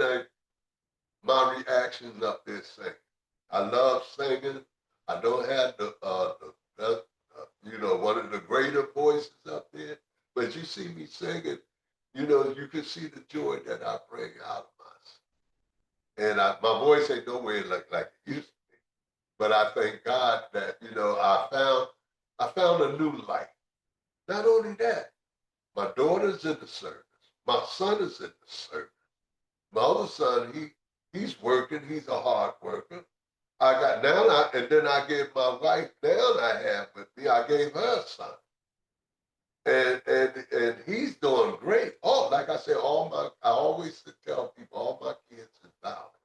my reactions up there singing. I love singing. I don't have the best, one of the greater voices up there, but you see me singing, you can see the joy that I bring out of myself. And my voice ain't nowhere like it used to be. But I thank God that, I found a new life. Not only that, my daughter's in the service. My son is in the service. My other son, he's working. He's a hard worker. I got and then I gave my wife, now I have with me, I gave her a son. And he's doing great. Oh, like I said, I always tell people, all my kids is valid.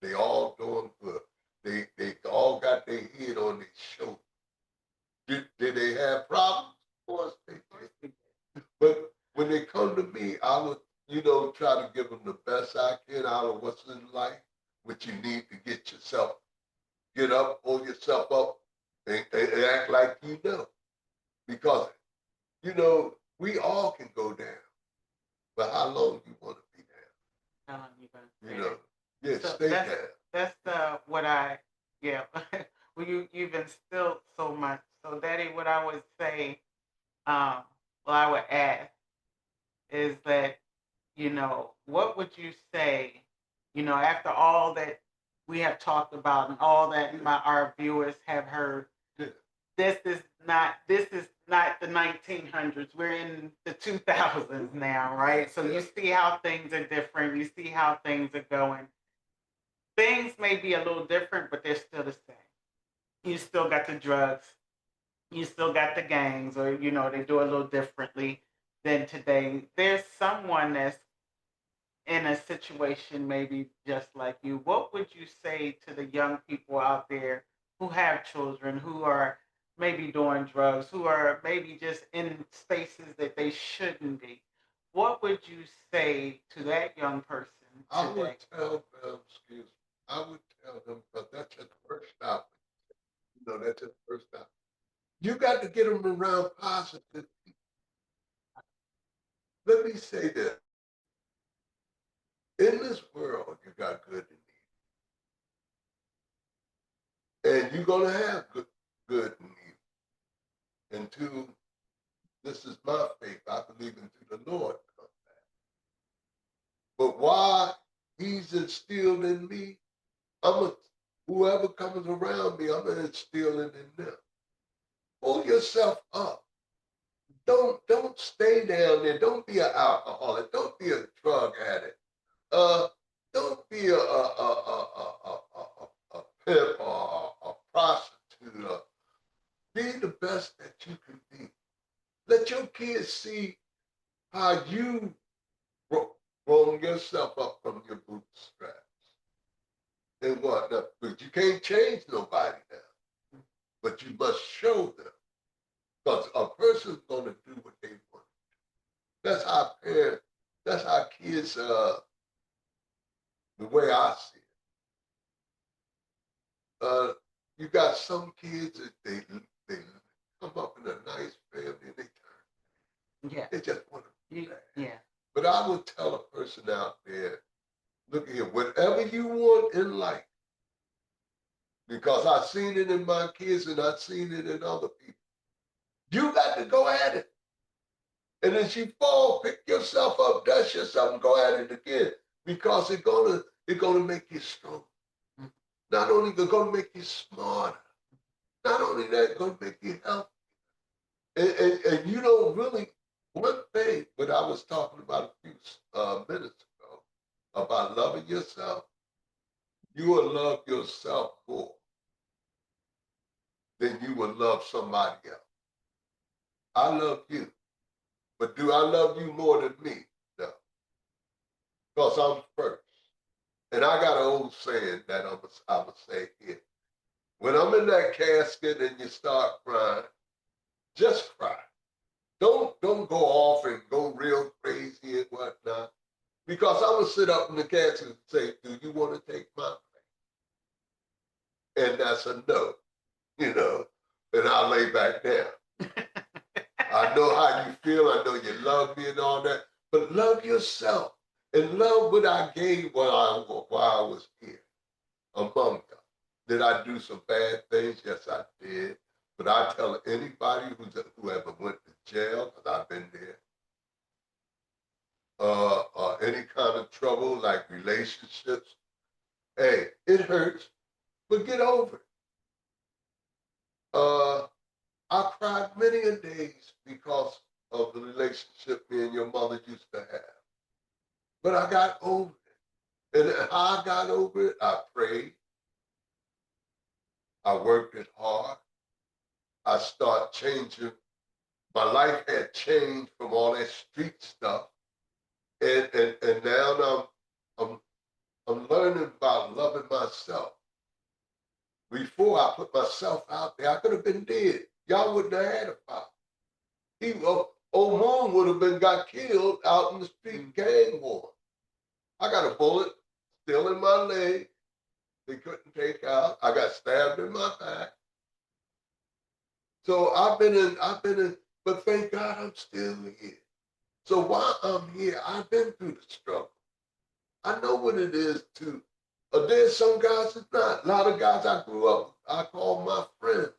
They all doing good. They all got their head on their shoulder. Did they have problems? Of course they did. But when they come to me, I would, try to give them the best I can out of what's in life, what you need to get up, pull yourself up, and act like you know. Because, we all can go down. But how long you want to be down? How long you gonna stay Yeah, so stay down. That's what I, yeah. Well, you've instilled so much. So, Daddy, what I would say, I would ask is that, what would you say, after all that we have talked about and all that our viewers have heard, Yeah. this is not the 1900s. We're in the 2000s now, right? So you see how things are different. You see how things are going. Things may be a little different, but they're still the same. You still got the drugs. You still got the gangs, or they do a little differently than today. There's someone that's in a situation maybe just like you. What would you say to the young people out there who have children, who are maybe doing drugs, who are maybe just in spaces that they shouldn't be? What would you say to that young person today? I would tell them, I would tell them, because that's just the first stop. That's just the first stop. You got to get them around positive people. Let me say this. In this world, you got good and evil. And you're going to have good and evil. Until, this is my faith, I believe into the Lord. But while he's instilled in me, whoever comes around me, I'm going to instill it in them. Pull yourself up. Don't stay down there. Don't be an alcoholic. Don't be a drug addict. Don't be a pimp or a prostitute. Be the best that you can be. Let your kids see how you grown yourself up from your bootstraps. And what? But you can't change nobody now. But you must show them. Because a person's going to do what they want. That's how kids, the way I see it. You got some kids that they come up in a nice family and they turn Yeah. They just want to be bad. Yeah. But I would tell a person out there, look here, whatever you want in life, because I've seen it in my kids and I've seen it in other people, you got to go at it. And as you fall, pick yourself up, dust yourself, and go at it again. Because it's gonna make you strong. Not only it's gonna make you smarter, not only that, it's gonna make you healthy. And you don't really, one thing, what I was talking about a few minutes ago, about loving yourself, you will love yourself more than you will love somebody else. I love you, but do I love you more than me? No, because I'm first. And I got an old saying that I'm going to say here. When I'm in that casket and you start crying, just cry. Don't go off and go real crazy and whatnot. Because I'm going to sit up in the casket and say, do you want to take my place? And that's a no, you know, and I'll lay back down. I know how you feel. I know you love me and all that. But love yourself and love what I gave while I was here among you. Did I do some bad things? Yes, I did. But I tell anybody who ever went to jail, because I've been there, any kind of trouble like relationships, hey, it hurts, but get over it. I cried many a days because of the relationship me and your mother used to have. But I got over it. And how I got over it, I prayed. I worked it hard. I started changing. My life had changed from all that street stuff. And now I'm learning about loving myself. Before I put myself out there, I could have been dead. Y'all wouldn't have had a fight. Old Moon would have been got killed out in the street, gang war. I got a bullet still in my leg. They couldn't take out. I got stabbed in my back. So I've been in, but thank God I'm still here. So while I'm here, I've been through the struggle. I know what it is to, there's some guys that's not. A lot of guys I grew up, I call my friends.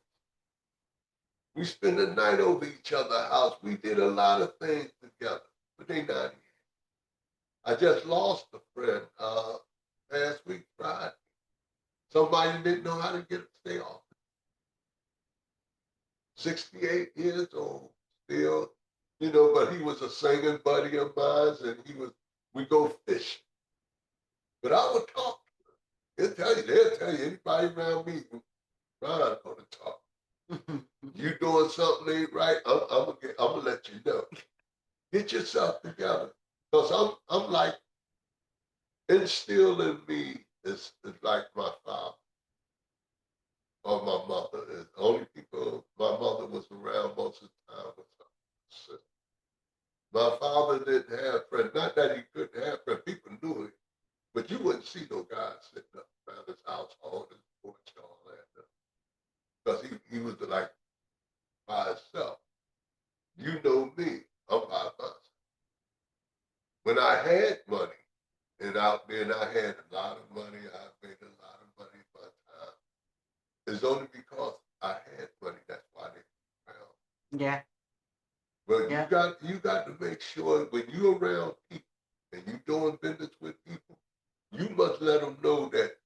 We spend the night over each other's house. We did a lot of things together, but they not here. I just lost a friend last week, Friday. Somebody didn't know how to get stay off. 68 years old, still, you know, but he was a singing buddy of mine, and we go fishing. But I would talk to him. They'll tell you, anybody around me, Ron's gonna talk. You doing something ain't right, I'm gonna let you know. Get yourself together. Because I'm like, instilled in me is like my father or my mother. The only people my mother was around most of the time was her sister. My father didn't have friends. Not that he couldn't have friends. People knew it. But you wouldn't see no guy sitting up around his household, his porch, all that. Because he was like by himself. You know me. I'm by myself. When I had money, and out there, and I had a lot of money, I made a lot of money by time. It's only because I had money. That's why they around. Yeah. But you got to make sure when you're around people and you doing business with people, you must let them know that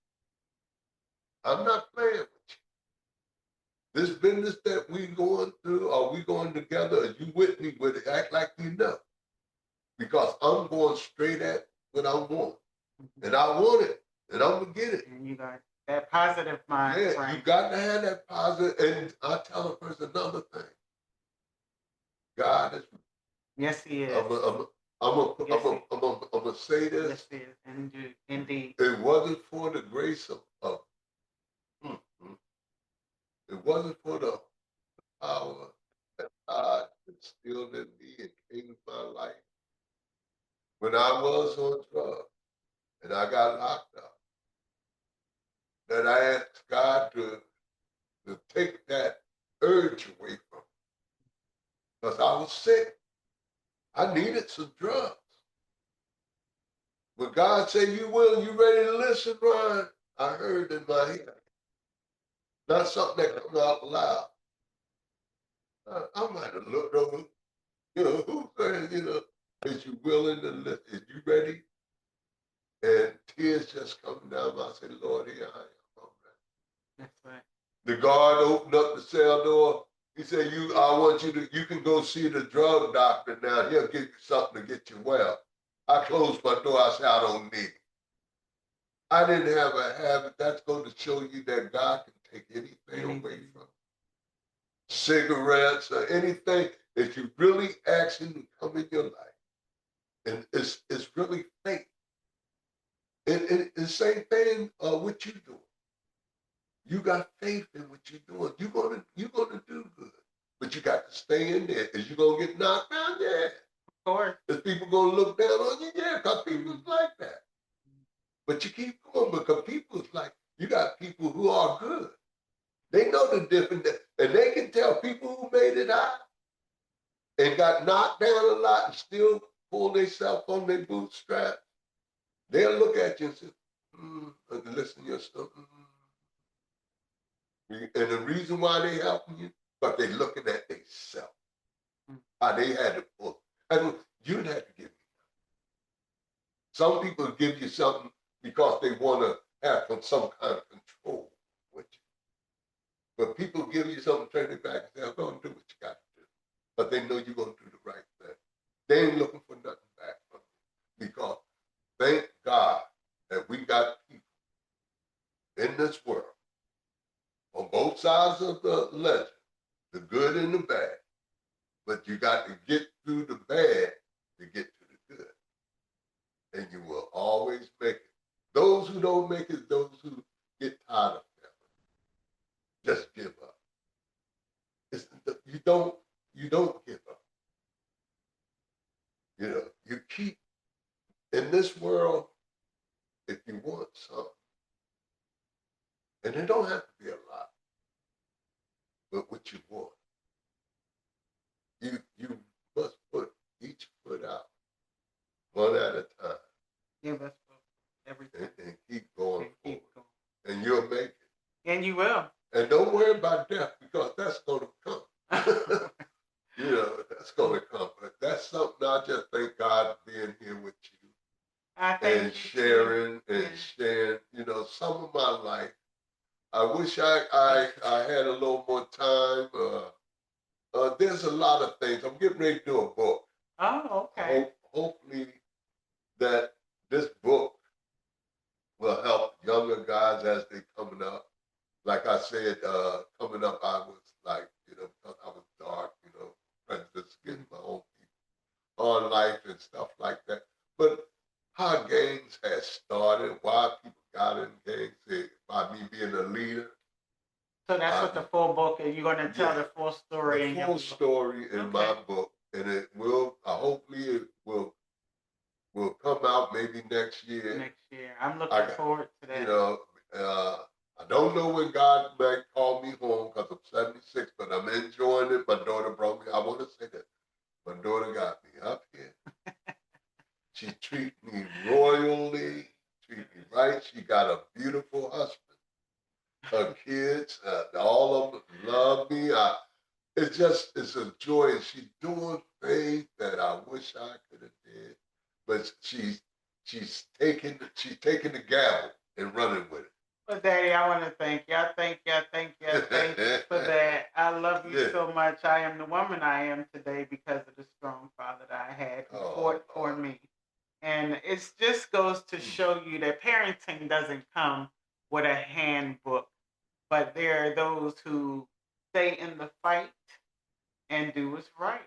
I'm not playing with you. This business that we going through, are we going together? Are you with me with it? Act like you know. Because I'm going straight at what I want. And I want it. And I'm going to get it. And you got that positive mind. Yeah, right? You got to have that positive. And I tell a person another thing. God is. Yes, he is. I'm gonna say this. Yes, he is. Indeed. It wasn't for the grace of it wasn't for the power that God instilled in me and came into my life. When I was on drugs and I got locked up, that I asked God to take that urge away from me. Because I was sick. I needed some drugs. When God said you will, you ready to listen, Ryan? I heard in my head. Not something that comes out loud. I might have looked over, who's saying, is you willing to listen? Is you ready? And tears just coming down. I said, Lord, here I am. I'm ready. That's right. The guard opened up the cell door. He said, I want you can go see the drug doctor now. He'll give you something to get you well. I closed my door. I said, I don't need it. I didn't have a habit. That's going to show you that God can take anything away from you. Cigarettes or anything that you really ask him to come in your life. And it's really fake. It's the same thing what you doing. You got faith in what you're doing. You're gonna do good. But you got to stay in there. Is you gonna get knocked down? Yeah. Of course. Is people gonna look down on you? Yeah, because people's like that. But you keep going because people's like, you got people who are good. They know the difference. And they can tell people who made it out and got knocked down a lot and still pull themselves on their bootstraps. They'll look at you and say, and listen to your stuff. And the reason why they helping you, but they looking at themselves. How they had to pull. And you didn't have to give me nothing. Some people give you something because they want to have some kind of control with you. But people give you something, turn their back and say, I'm going to do what you got to do. But they know you're going to do the right thing. They ain't looking for nothing back from you. Because thank God that we got people in this world on both sides of the ledger, the good and the bad. But you got to get through the bad to get to the good. And you will always make it. Those who don't make it, those who get tired of it, just give up. You don't give up. You keep in this world, if you want something, and it don't have to be a lot, but what you want. You must put each foot out, one at a time. Yeah, that's everything. And keep going forward. And you'll make it. And you will. And don't worry about death because that's going to come. That's going to come. But that's something I just thank God being here with you. And sharing and sharing, some of my life. I wish I had a little more time. There's a lot of things. I'm getting ready to do a book. Oh, okay. Hopefully that this book will help younger guys as they coming up. Like I said, coming up, I was like, because I was dark, prejudice against my own people on life and stuff like that. But how gangs had started, why people got in gangs, by me being a leader. So that's what the full book is. You're going to tell the full story. The full story in my book, and it will. Hopefully, it will come out maybe next year. Next year, I'm looking forward to that. I don't know when God might call me home because I'm 76, but I'm enjoying it. My daughter brought me. I want to say that my daughter got me up here. She treated me royally, treat me right. She got a beautiful husband. Her kids, all of them love me. It's a joy. And she's doing things that I wish I could have did. But she's taking the gavel and running with it. Well, Daddy, I want to thank you. I thank you for that. I love you so much. I am the woman I am today because of the strong father that I had who fought for me. And it just goes to show you that parenting doesn't come with a handbook, but there are those who stay in the fight and do what's right.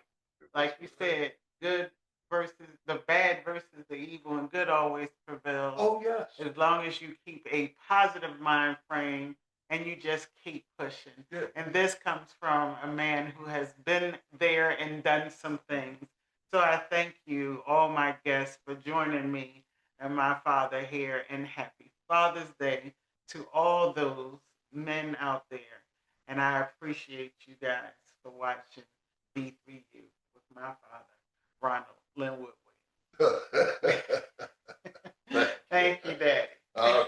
Like you said, good versus the bad versus the evil, and good always prevails. Oh, yes. As long as you keep a positive mind frame and you just keep pushing. Yeah. And this comes from a man who has been there and done some things. So I thank you, all my guests, for joining me and my father here, and happy Father's Day to all those men out there. And I appreciate you guys for watching B3U with my father. Ronald Linwood. Thank Thank you, Daddy. All